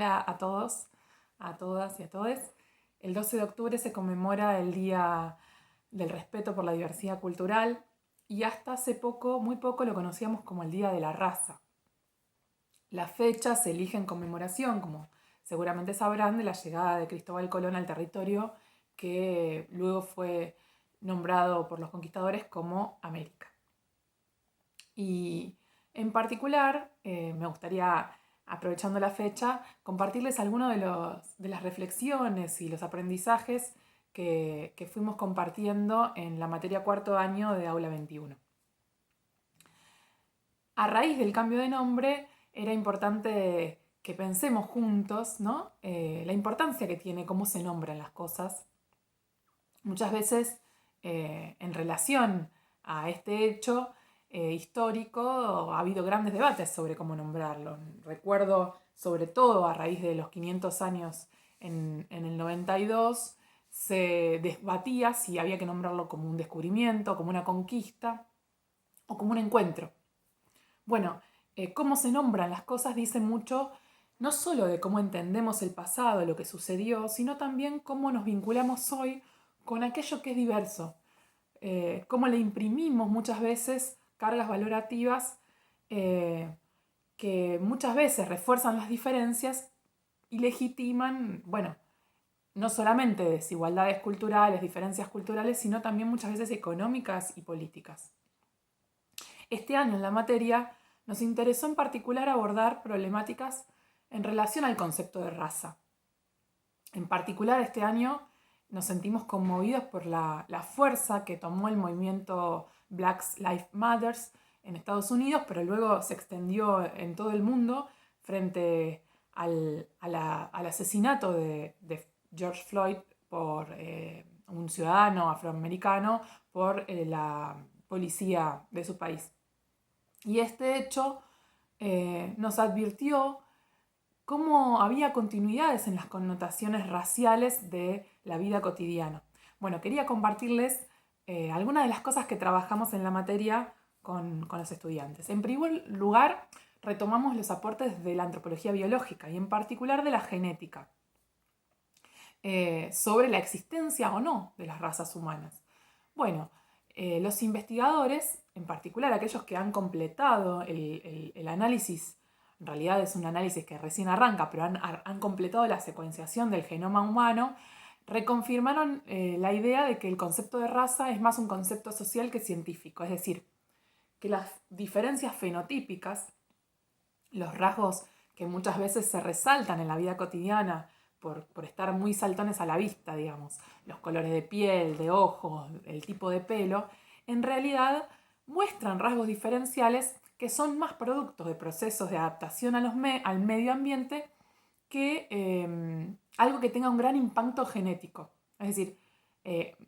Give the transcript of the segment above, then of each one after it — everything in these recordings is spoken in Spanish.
Hola a todos, a todas y a todes. El 12 de octubre se conmemora el Día del Respeto por la Diversidad Cultural y hasta hace poco, muy poco, lo conocíamos como el Día de la Raza. La fecha se elige en conmemoración, como seguramente sabrán, de la llegada de Cristóbal Colón al territorio que luego fue nombrado por los conquistadores como América. Y en particular, me gustaría, aprovechando la fecha, compartirles algunas de las reflexiones y los aprendizajes que fuimos compartiendo en la materia cuarto año de Aula 21. A raíz del cambio de nombre, era importante que pensemos juntos, ¿no? La importancia que tiene cómo se nombran las cosas. Muchas veces, en relación a este hecho histórico, ha habido grandes debates sobre cómo nombrarlo. Recuerdo, sobre todo a raíz de los 500 años en el 92, se debatía si había que nombrarlo como un descubrimiento, como una conquista o como un encuentro. Bueno, cómo se nombran las cosas dice mucho no solo de cómo entendemos el pasado, lo que sucedió, sino también cómo nos vinculamos hoy con aquello que es diverso. Cómo le imprimimos muchas veces cargas valorativas que muchas veces refuerzan las diferencias y legitiman, bueno, no solamente desigualdades culturales, diferencias culturales, sino también muchas veces económicas y políticas. Este año en la materia nos interesó en particular abordar problemáticas en relación al concepto de raza. En particular este año nos sentimos conmovidos por la fuerza que tomó el movimiento Black Lives Matter en Estados Unidos, pero luego se extendió en todo el mundo frente al asesinato de George Floyd por un ciudadano afroamericano por la policía de su país. Y este hecho nos advirtió cómo había continuidades en las connotaciones raciales de la vida cotidiana. Bueno, quería compartirles algunas de las cosas que trabajamos en la materia con los estudiantes. En primer lugar, retomamos los aportes de la antropología biológica y en particular de la genética sobre la existencia o no de las razas humanas. Bueno, los investigadores, en particular aquellos que han completado el análisis, en realidad es un análisis que recién arranca, pero han completado la secuenciación del genoma humano, reconfirmaron la idea de que el concepto de raza es más un concepto social que científico, es decir, que las diferencias fenotípicas, los rasgos que muchas veces se resaltan en la vida cotidiana por estar muy saltones a la vista, digamos, los colores de piel, de ojos, el tipo de pelo, en realidad muestran rasgos diferenciales que son más productos de procesos de adaptación al medio ambiente que algo que tenga un gran impacto genético. Es decir,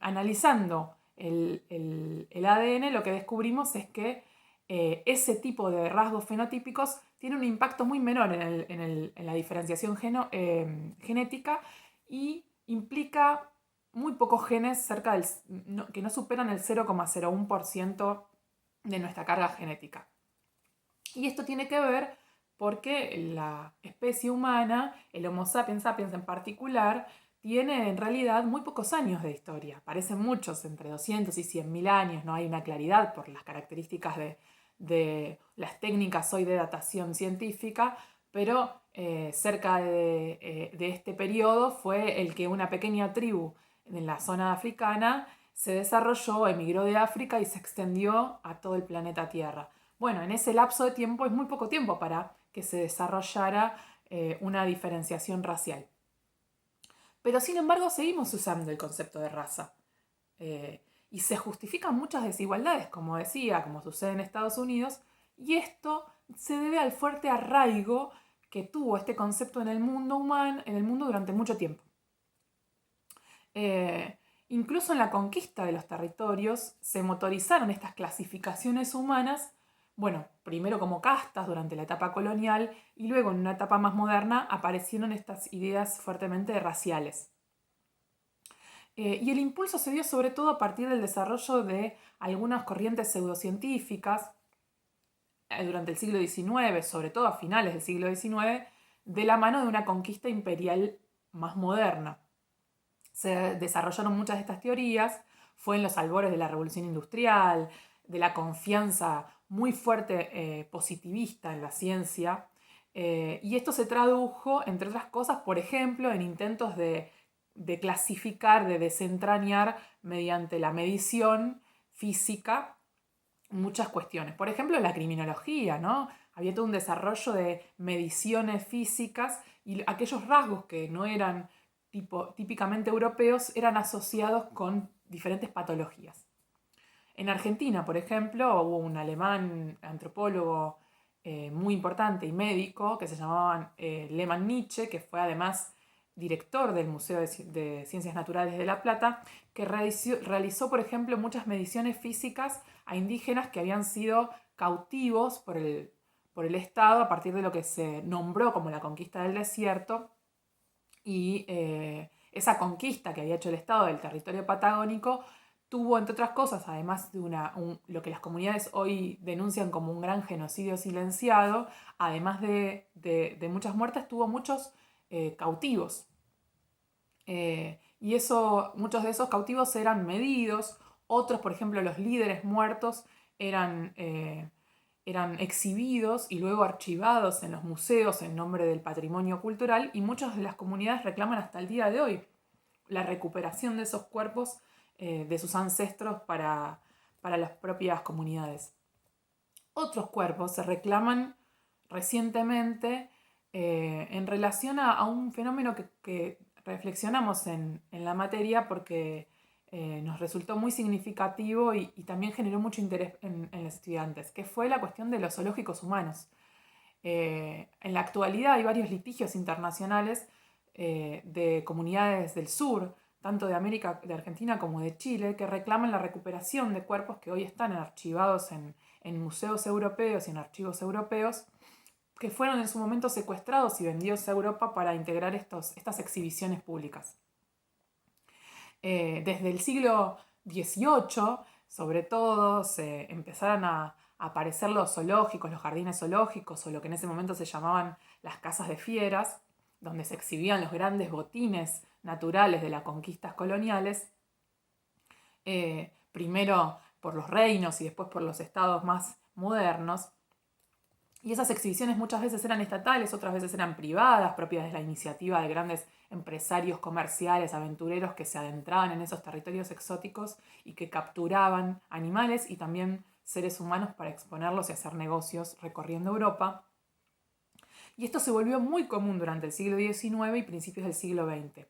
analizando el ADN, lo que descubrimos es que ese tipo de rasgos fenotípicos tiene un impacto muy menor en la diferenciación genética y implica muy pocos genes que no superan el 0,01% de nuestra carga genética. Y esto tiene que ver porque la especie humana, el Homo sapiens sapiens en particular, tiene en realidad muy pocos años de historia. Parecen muchos, entre 200 y 100.000 años. No hay una claridad por las características de las técnicas hoy de datación científica, pero cerca de este periodo fue el que una pequeña tribu en la zona africana se desarrolló, emigró de África y se extendió a todo el planeta Tierra. Bueno, en ese lapso de tiempo es muy poco tiempo para que se desarrollara una diferenciación racial. Pero sin embargo seguimos usando el concepto de raza. Y se justifican muchas desigualdades, como decía, como sucede en Estados Unidos, y esto se debe al fuerte arraigo que tuvo este concepto en el mundo humano, en el mundo durante mucho tiempo. Incluso en la conquista de los territorios se motorizaron estas clasificaciones humanas, bueno, primero como castas durante la etapa colonial y luego en una etapa más moderna aparecieron estas ideas fuertemente raciales. Y el impulso se dio sobre todo a partir del desarrollo de algunas corrientes pseudocientíficas durante el siglo XIX, sobre todo a finales del siglo XIX, de la mano de una conquista imperial más moderna. Se desarrollaron muchas de estas teorías, fue en los albores de la Revolución Industrial, de la confianza muy fuerte positivista en la ciencia, y esto se tradujo, entre otras cosas, por ejemplo, en intentos de clasificar, de desentrañar mediante la medición física muchas cuestiones. Por ejemplo, la criminología, ¿no? Había todo un desarrollo de mediciones físicas y aquellos rasgos que no eran típicamente europeos eran asociados con diferentes patologías. En Argentina, por ejemplo, hubo un alemán antropólogo muy importante y médico que se llamaba Lehmann Nietzsche, que fue además director del Museo de Ciencias Naturales de La Plata, que realizó, por ejemplo, muchas mediciones físicas a indígenas que habían sido cautivos por el Estado a partir de lo que se nombró como la conquista del desierto, y esa conquista que había hecho el Estado del territorio patagónico tuvo, entre otras cosas, además de lo que las comunidades hoy denuncian como un gran genocidio silenciado, además de muchas muertes, tuvo muchos cautivos. Y muchos de esos cautivos eran medidos, otros, por ejemplo, los líderes muertos eran exhibidos y luego archivados en los museos en nombre del patrimonio cultural, y muchas de las comunidades reclaman hasta el día de hoy la recuperación de esos cuerpos de sus ancestros para las propias comunidades. Otros cuerpos se reclaman recientemente en relación a un fenómeno que reflexionamos en la materia porque nos resultó muy significativo y también generó mucho interés en los estudiantes, que fue la cuestión de los zoológicos humanos. En la actualidad hay varios litigios internacionales de comunidades del sur, tanto de América, de Argentina como de Chile, que reclaman la recuperación de cuerpos que hoy están archivados en museos europeos y en archivos europeos, que fueron en su momento secuestrados y vendidos a Europa para integrar estas exhibiciones públicas. Desde el siglo XVIII, sobre todo, se empezaron a aparecer los zoológicos, los jardines zoológicos, o lo que en ese momento se llamaban las casas de fieras, donde se exhibían los grandes botines naturales de las conquistas coloniales, primero por los reinos y después por los estados más modernos. Y esas exhibiciones muchas veces eran estatales, otras veces eran privadas, propias de la iniciativa de grandes empresarios comerciales, aventureros que se adentraban en esos territorios exóticos y que capturaban animales y también seres humanos para exponerlos y hacer negocios recorriendo Europa. Y esto se volvió muy común durante el siglo XIX y principios del siglo XX.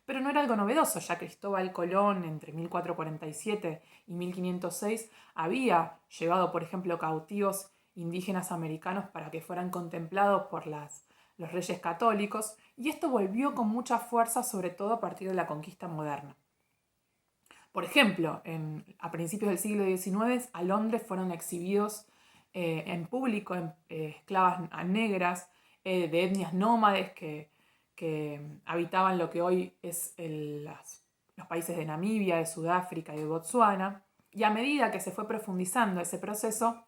Pero no era algo novedoso, ya Cristóbal Colón entre 1447 y 1506 había llevado, por ejemplo, cautivos indígenas americanos para que fueran contemplados por los reyes católicos, y esto volvió con mucha fuerza, sobre todo a partir de la conquista moderna. Por ejemplo, a principios del siglo XIX a Londres fueron exhibidos en público esclavas negras de etnias nómades que habitaban lo que hoy es los países de Namibia, de Sudáfrica y de Botsuana, y a medida que se fue profundizando ese proceso,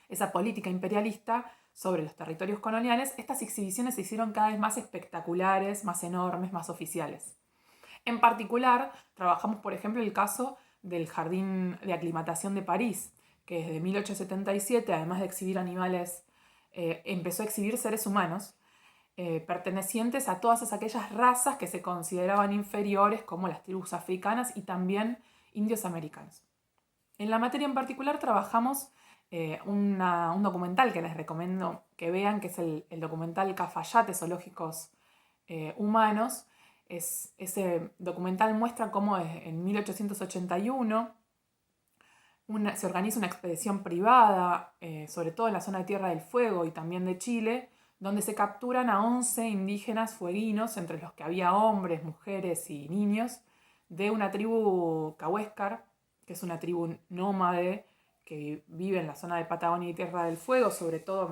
esa política imperialista sobre los territorios coloniales, estas exhibiciones se hicieron cada vez más espectaculares, más enormes, más oficiales. En particular, trabajamos, por ejemplo, el caso del Jardín de Aclimatación de París, que desde 1877, además de exhibir animales, empezó a exhibir seres humanos pertenecientes a todas aquellas razas que se consideraban inferiores, como las tribus africanas y también indios americanos. En la materia en particular trabajamos un documental que les recomiendo que vean, que es el documental Cafayate, Zoológicos Humanos. Ese documental muestra cómo en 1881 se organiza una expedición privada, sobre todo en la zona de Tierra del Fuego y también de Chile, donde se capturan a 11 indígenas fueguinos, entre los que había hombres, mujeres y niños, de una tribu Cahuéscar, que es una tribu nómade que vive en la zona de Patagonia y Tierra del Fuego, sobre todo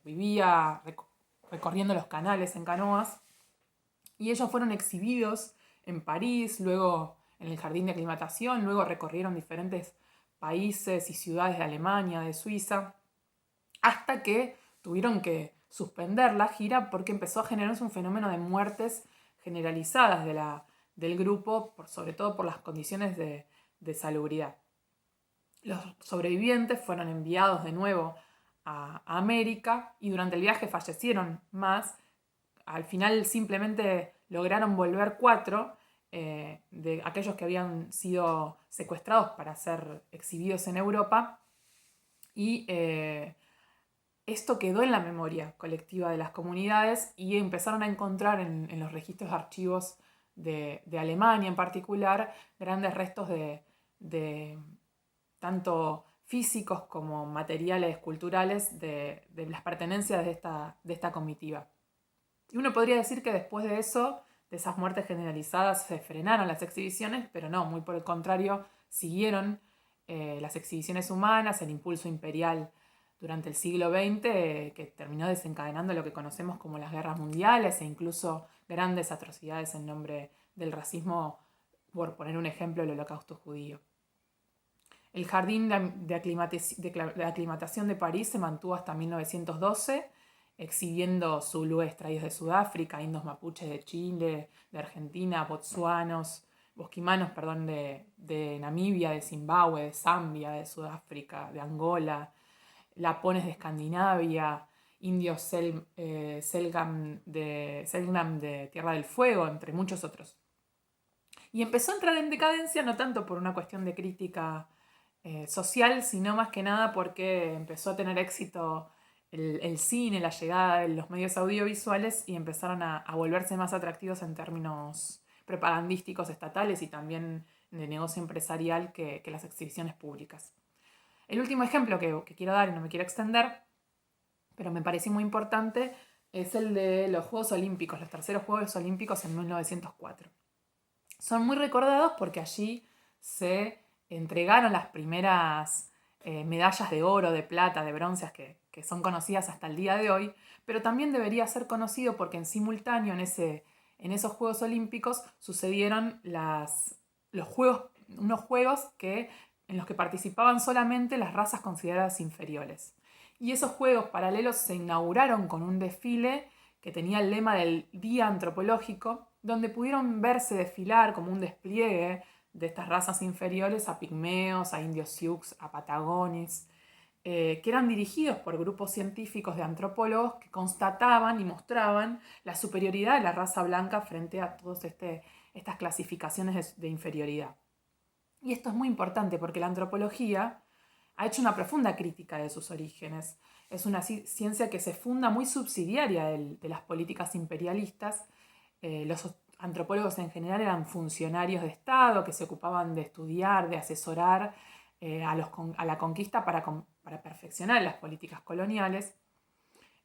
vivía recorriendo los canales en canoas, y ellos fueron exhibidos en París, luego en el Jardín de Aclimatación, luego recorrieron diferentes países y ciudades de Alemania, de Suiza, hasta que tuvieron que suspender la gira porque empezó a generarse un fenómeno de muertes generalizadas del grupo, sobre todo por las condiciones de salubridad. Los sobrevivientes fueron enviados de nuevo a América y durante el viaje fallecieron más. Al final simplemente lograron volver 4 de aquellos que habían sido secuestrados para ser exhibidos en Europa, y esto quedó en la memoria colectiva de las comunidades y empezaron a encontrar en los registros de archivos de Alemania en particular grandes restos de tanto físicos como materiales culturales de las pertenencias de esta comitiva. Y uno podría decir que después de eso, de esas muertes generalizadas, se frenaron las exhibiciones, pero no, muy por el contrario, siguieron las exhibiciones humanas, el impulso imperial durante el siglo XX, que terminó desencadenando lo que conocemos como las guerras mundiales e incluso grandes atrocidades en nombre del racismo, por poner un ejemplo, el Holocausto judío. El jardín de aclimatación de París se mantuvo hasta 1912, exhibiendo zulúes extraídos de Sudáfrica, indos mapuches de Chile, de Argentina, bosquimanos de Namibia, de Zimbabue, de Zambia, de Sudáfrica, de Angola, lapones de Escandinavia, indios Selknam de Tierra del Fuego, entre muchos otros. Y empezó a entrar en decadencia no tanto por una cuestión de crítica social, sino más que nada porque empezó a tener éxito el cine, la llegada de los medios audiovisuales y empezaron a volverse más atractivos en términos propagandísticos estatales y también de negocio empresarial que las exhibiciones públicas. El último ejemplo que quiero dar, y no me quiero extender, pero me pareció muy importante, es el de los Juegos Olímpicos, los terceros Juegos Olímpicos en 1904. Son muy recordados porque allí se entregaron las primeras medallas de oro, de plata, de bronce que son conocidas hasta el día de hoy, pero también debería ser conocido porque en simultáneo en esos Juegos Olímpicos sucedieron unos juegos en los que participaban solamente las razas consideradas inferiores. Y esos juegos paralelos se inauguraron con un desfile que tenía el lema del Día Antropológico, donde pudieron verse desfilar como un despliegue de estas razas inferiores a pigmeos, a indios sioux, a patagones, que eran dirigidos por grupos científicos de antropólogos que constataban y mostraban la superioridad de la raza blanca frente a todas estas clasificaciones de inferioridad. Y esto es muy importante porque la antropología ha hecho una profunda crítica de sus orígenes. Es una ciencia que se funda muy subsidiaria de las políticas imperialistas. Los antropólogos en general eran funcionarios de Estado que se ocupaban de estudiar, de asesorar a la conquista para perfeccionar las políticas coloniales.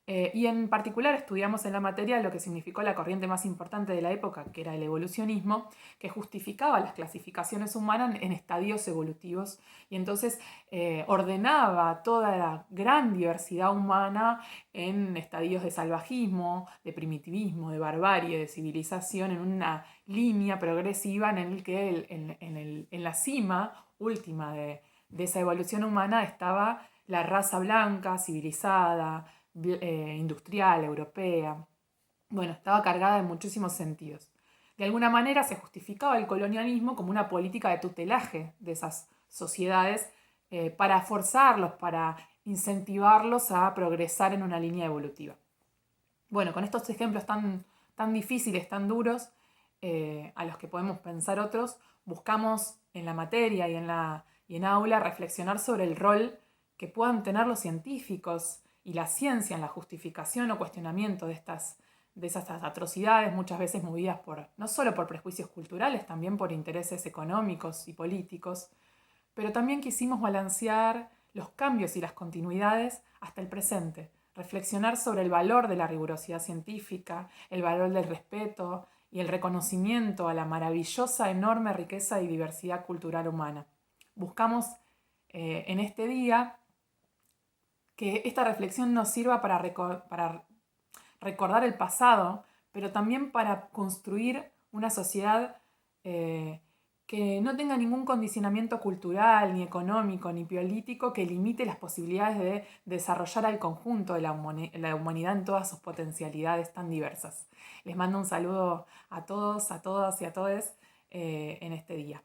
Y en particular estudiamos en la materia lo que significó la corriente más importante de la época, que era el evolucionismo, que justificaba las clasificaciones humanas en estadios evolutivos y entonces ordenaba toda la gran diversidad humana en estadios de salvajismo, de primitivismo, de barbarie, de civilización, en una línea progresiva en el que en la cima última de esa evolución humana estaba la raza blanca, civilizada, industrial, europea. Bueno, estaba cargada de muchísimos sentidos. De alguna manera se justificaba el colonialismo como una política de tutelaje de esas sociedades para forzarlos, para incentivarlos a progresar en una línea evolutiva. Bueno, con estos ejemplos tan difíciles, tan duros, a los que podemos pensar otros, buscamos en la materia y en aula reflexionar sobre el rol que puedan tener los científicos y la ciencia en la justificación o cuestionamiento de esas atrocidades, muchas veces movidas no solo por prejuicios culturales, también por intereses económicos y políticos, pero también quisimos balancear los cambios y las continuidades hasta el presente, reflexionar sobre el valor de la rigurosidad científica, el valor del respeto y el reconocimiento a la maravillosa, enorme riqueza y diversidad cultural humana. Buscamos en este día que esta reflexión nos sirva para recordar el pasado, pero también para construir una sociedad que no tenga ningún condicionamiento cultural, ni económico, ni político que limite las posibilidades de desarrollar al conjunto de la humanidad en todas sus potencialidades tan diversas. Les mando un saludo a todos, a todas y a todes en este día.